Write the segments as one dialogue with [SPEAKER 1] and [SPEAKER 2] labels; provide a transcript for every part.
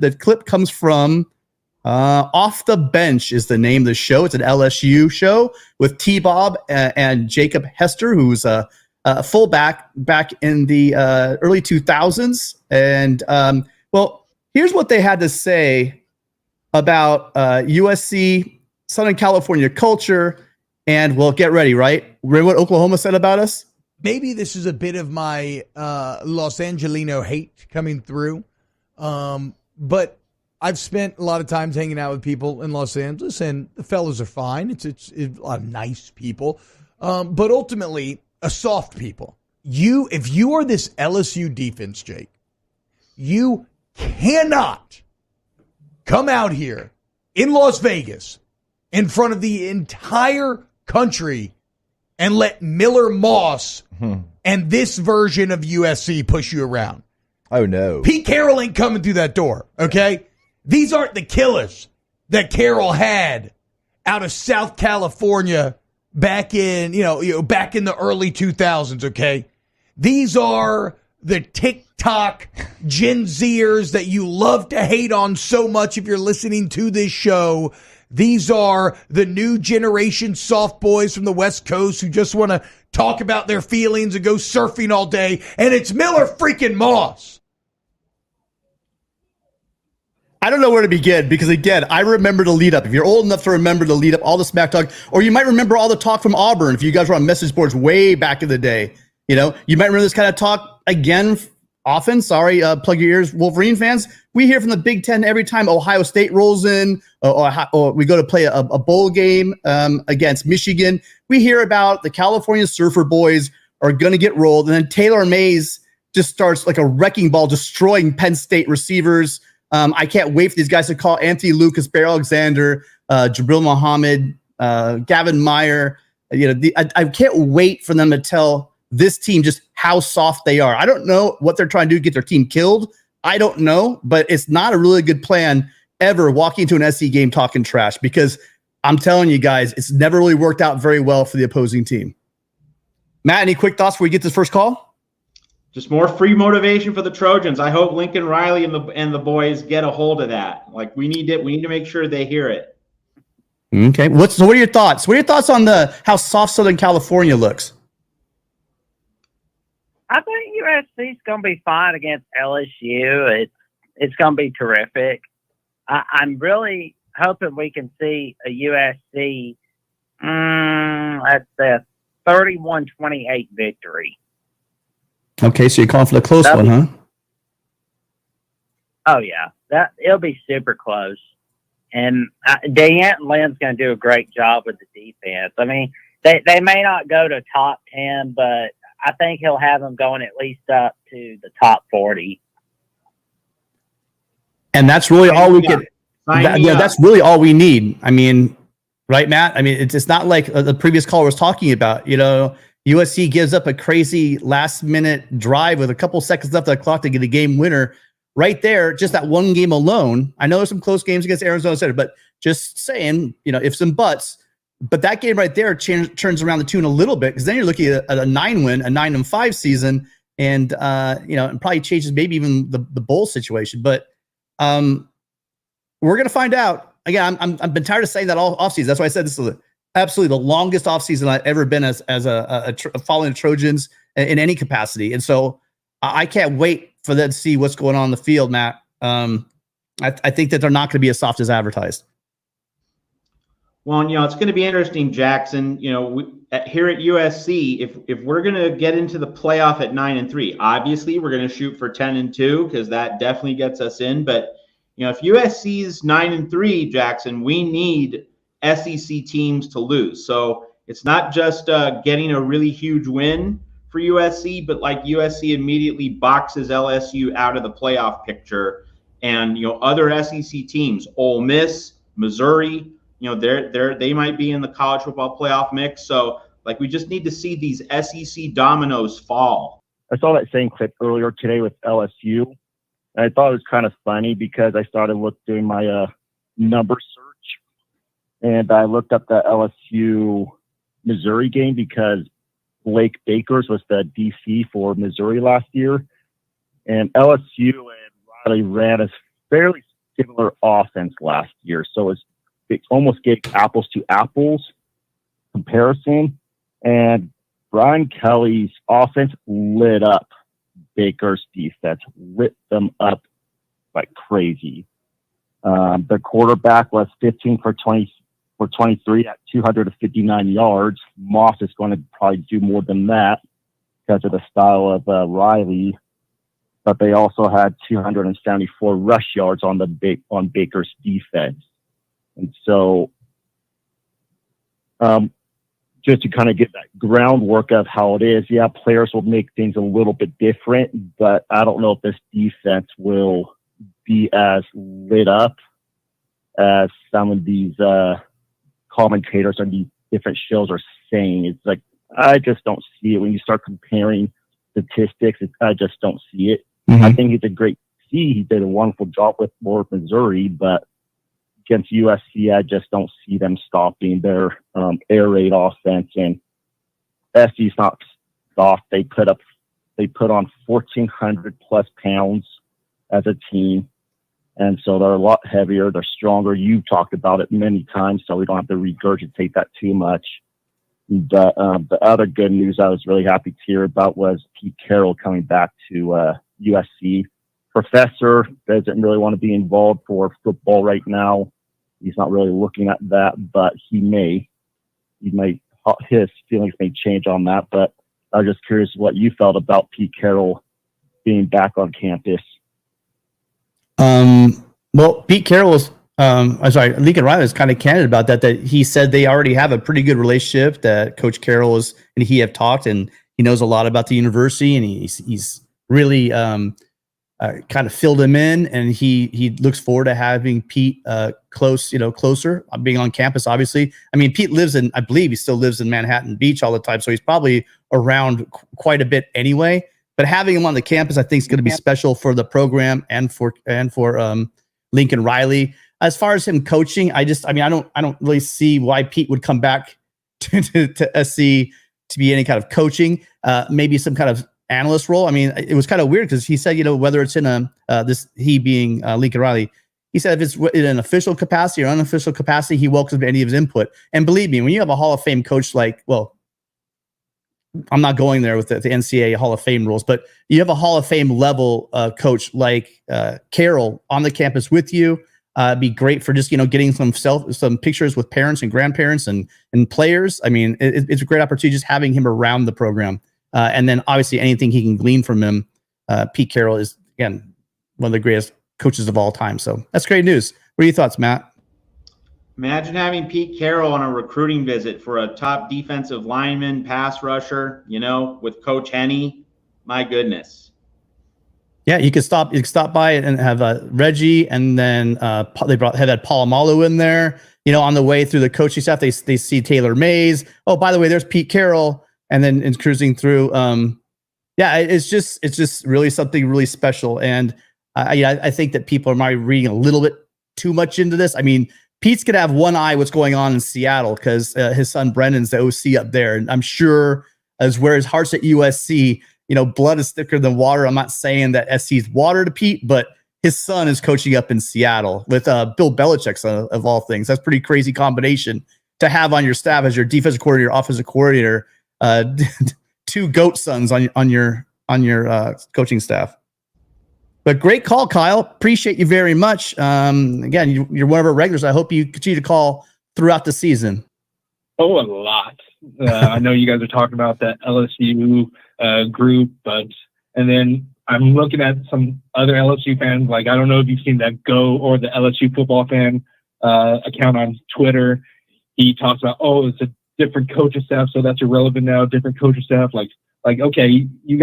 [SPEAKER 1] The clip comes from Off the Bench is the name of the show. It's an LSU show with T-Bob and Jacob Hester, who's a fullback back in the early 2000s. And, well, here's what they had to say about USC, Southern California culture. And, well, get ready, right? Remember what Oklahoma said about us?
[SPEAKER 2] Maybe this is a bit of my Los Angelino hate coming through. But I've spent a lot of times hanging out with people in Los Angeles, and the fellas are fine. It's a lot of nice people. But ultimately, a soft people. If you are this LSU defense, Jake, you cannot come out here in Las Vegas in front of the entire country and let Miller Moss and this version of USC push you around.
[SPEAKER 3] Oh, no.
[SPEAKER 2] Pete Carroll ain't coming through that door, okay? These aren't the killers that Carroll had out of South California back in, back in the early 2000s, okay? These are the TikTok Gen Zers that you love to hate on so much if you're listening to this show. These are the new generation soft boys from the West Coast who just want to talk about their feelings and go surfing all day. And it's Miller freaking Moss.
[SPEAKER 1] I don't know where to begin because, again, I remember the lead up. If you're old enough to remember the lead up, all the smack talk, or you might remember all the talk from Auburn if you guys were on message boards way back in the day. You might remember this kind of talk again often. Sorry, plug your ears, Wolverine fans. We hear from the Big Ten every time Ohio State rolls in or we go to play a bowl game against Michigan. We hear about the California Surfer Boys are going to get rolled. And then Taylor Mays just starts like a wrecking ball, destroying Penn State receivers. I can't wait for these guys to call Anthony Lucas, Bear Alexander, Jabril Muhammad, Gavin Meyer. I can't wait for them to tell this team just how soft they are. I don't know what they're trying to do to get their team killed. I don't know, but it's not a really good plan ever walking into an SC game talking trash because I'm telling you guys, it's never really worked out very well for the opposing team. Matt, any quick thoughts before we get this first call?
[SPEAKER 4] Just more free motivation for the Trojans. I hope Lincoln Riley and the boys get a hold of that. Like we need it. We need to make sure they hear it.
[SPEAKER 1] Okay. What are your thoughts? What are your thoughts on how soft Southern California looks?
[SPEAKER 5] I think USC's going to be fine against LSU. It's going to be terrific. I'm really hoping we can see a USC, let's say, 31-28 victory.
[SPEAKER 1] Okay, so you're calling for the close one, huh?
[SPEAKER 5] Oh, yeah. It'll be super close. And DeAnton Lynn's going to do a great job with the defense. I mean, they may not go to top 10, but I think he'll have them going at least up to the top 40.
[SPEAKER 1] And that's really all we get. That's really all we need. I mean, right, Matt? I mean, it's not like the previous caller was talking about. USC gives up a crazy last-minute drive with a couple seconds left on the clock to get a game winner. Right there, just that one game alone. I know there's some close games against Arizona State, but just saying, ifs and buts. But that game right there turns around the tune a little bit because then you're looking at a 9-win, a 9-5 season, and and probably changes maybe even the bowl situation. But we're gonna find out. Again, I've been tired of saying that all offseason. That's why I said this is absolutely the longest offseason I've ever been as following the Trojans in any capacity. And so I can't wait for them to see what's going on in the field, Matt. I think that they're not going to be as soft as advertised.
[SPEAKER 4] Well, it's going to be interesting, Jackson. Here at USC, if we're going to get into the playoff at 9-3, obviously we're going to shoot for 10-2 because that definitely gets us in. But if USC's 9-3, Jackson, we need SEC teams to lose. So it's not just getting a really huge win for USC, but like USC immediately boxes LSU out of the playoff picture, and other SEC teams, Ole Miss, Missouri. They might be in the college football playoff mix. So, we just need to see these SEC dominoes fall.
[SPEAKER 6] I saw that same clip earlier today with LSU, and I thought it was kind of funny because I started doing my number search, and I looked up the LSU Missouri game because Blake Bakers was the DC for Missouri last year, and LSU and Riley ran a fairly similar offense last year. So it almost gave apples to apples comparison. And Brian Kelly's offense lit up Baker's defense, lit them up like crazy. Their quarterback was 15 for 23 at 259 yards. Moss is going to probably do more than that because of the style of Riley. But they also had 274 rush yards on Baker's defense. And so just to kind of get that groundwork of how it is, yeah, players will make things a little bit different, but I don't know if this defense will be as lit up as some of these commentators on these different shows are saying. It's like, I just don't see it. When you start comparing statistics, I just don't see it.
[SPEAKER 1] Mm-hmm.
[SPEAKER 6] I think he's a great C. He did a wonderful job with Missouri, but against USC, I just don't see them stopping their air raid offense. And SC's not soft. They put on 1,400 plus pounds as a team. And so they're a lot heavier. They're stronger. You've talked about it many times, so we don't have to regurgitate that too much. But the other good news I was really happy to hear about was Pete Carroll coming back to USC. Professor doesn't really want to be involved for football right now. He's not really looking at that, but he may. His feelings may change on that. But I was just curious what you felt about Pete Carroll being back on campus.
[SPEAKER 1] Well, Pete Carroll was, Lincoln Riley was kind of candid about that he said they already have a pretty good relationship, that Coach Carroll and he have talked, and he knows a lot about the university, and he's really kind of filled him in, and he looks forward to having Pete closer, being on campus. Obviously, I mean, Pete I believe he still lives in Manhattan Beach all the time, so he's probably around quite a bit anyway. But having him on the campus, I think, is going to be special for the program and for Lincoln Riley. As far as him coaching, I don't really see why Pete would come back to SC to be any kind of coaching. Maybe some kind of analyst role. I mean, it was kind of weird because he said, whether it's in he being Lincoln Riley, he said if it's in an official capacity or unofficial capacity, he welcomes any of his input. And believe me, when you have a Hall of Fame coach I'm not going there with the NCAA Hall of Fame rules, but you have a Hall of Fame level coach like Carroll on the campus with you. Be great for just getting some pictures with parents and grandparents and players. I mean, it's a great opportunity just having him around the program. And then obviously anything he can glean from him. Pete Carroll is, again, one of the greatest coaches of all time. So that's great news. What are your thoughts, Matt?
[SPEAKER 4] Imagine having Pete Carroll on a recruiting visit for a top defensive lineman, pass rusher, with Coach Henney. My goodness.
[SPEAKER 1] Yeah, you could stop by and have Reggie, and then had that Polamalu in there. On the way through the coaching staff, they see Taylor Mays. Oh, by the way, there's Pete Carroll. And then in cruising through, it's just really something really special. And I think that people are maybe reading a little bit too much into this. I mean, Pete's gonna have one eye what's going on in Seattle because his son Brendan's the OC up there, and I'm sure as where his heart's at USC. Blood is thicker than water. I'm not saying that SC's water to Pete, but his son is coaching up in Seattle with Bill Belichick, of all things. That's a pretty crazy combination to have on your staff as your defensive coordinator, offensive coordinator. Two GOAT sons on your coaching staff. But great call, Kyle. Appreciate you very much. Again, you're one of our regulars. I hope you continue to call throughout the season.
[SPEAKER 3] Oh, a lot. I know you guys are talking about that LSU group, and then I'm looking at some other LSU fans. Like, I don't know if you've seen that Go or the LSU Football fan account on Twitter. He talks about, it's a different coaching staff, so that's irrelevant now. Different coaching staff, like okay, you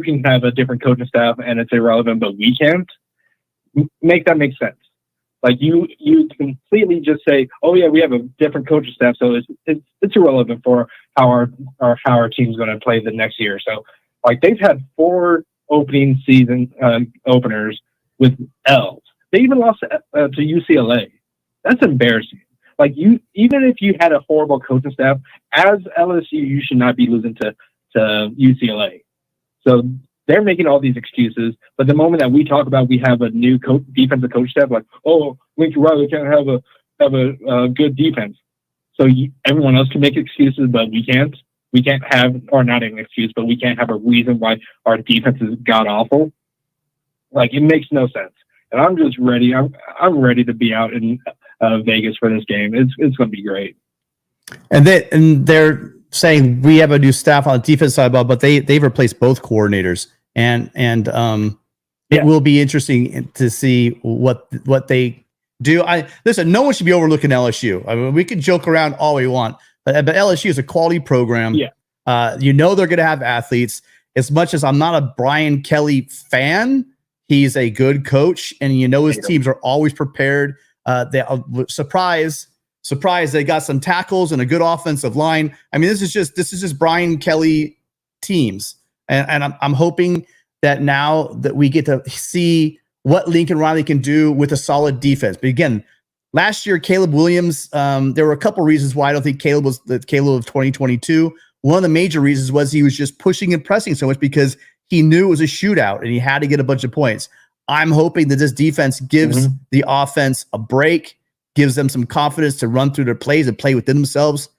[SPEAKER 3] can have a different coaching staff and it's irrelevant, but we can't. Make that make sense. Like you completely just say, oh yeah, we have a different coaching staff, so it's irrelevant for how our team's going to play the next year. So like they've had 4 opening season openers with L's. They even lost to UCLA. That's embarrassing. Like even if you had a horrible coaching staff, as LSU, you should not be losing to UCLA. So they're making all these excuses. But the moment that we talk about we have a new defensive coach staff, like, oh, Lincoln Riley can't have a good defense. So everyone else can make excuses, but we can't. We can't have, or not an excuse, but we can't have a reason why our defense is god awful. Like, it makes no sense. And I'm just ready. I'm ready to be out in Vegas for this game. It's going to be great.
[SPEAKER 1] And they're saying we have a new staff on the defense side, but they've replaced both coordinators, and it will be interesting to see what they do. Listen, no one should be overlooking LSU. I mean, we can joke around all we want, but LSU is a quality program.
[SPEAKER 3] Yeah.
[SPEAKER 1] They're going to have athletes. As much as I'm not a Brian Kelly fan, he's a good coach, and his teams are always prepared. They surprise, they got some tackles and a good offensive line. I mean, this is just Brian Kelly teams, and I'm hoping that now that we get to see what Lincoln Riley can do with a solid defense. But again, last year, Caleb Williams, there were a couple reasons why I don't think Caleb was the Caleb of 2022. One of the major reasons was he was just pushing and pressing so much because he knew it was a shootout and he had to get a bunch of points. I'm hoping that this defense gives the offense a break, gives them some confidence to run through their plays and play within themselves,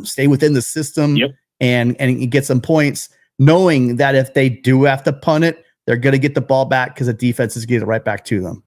[SPEAKER 1] stay within the system, and get some points, knowing that if they do have to punt it, they're going to get the ball back because the defense is getting it right back to them.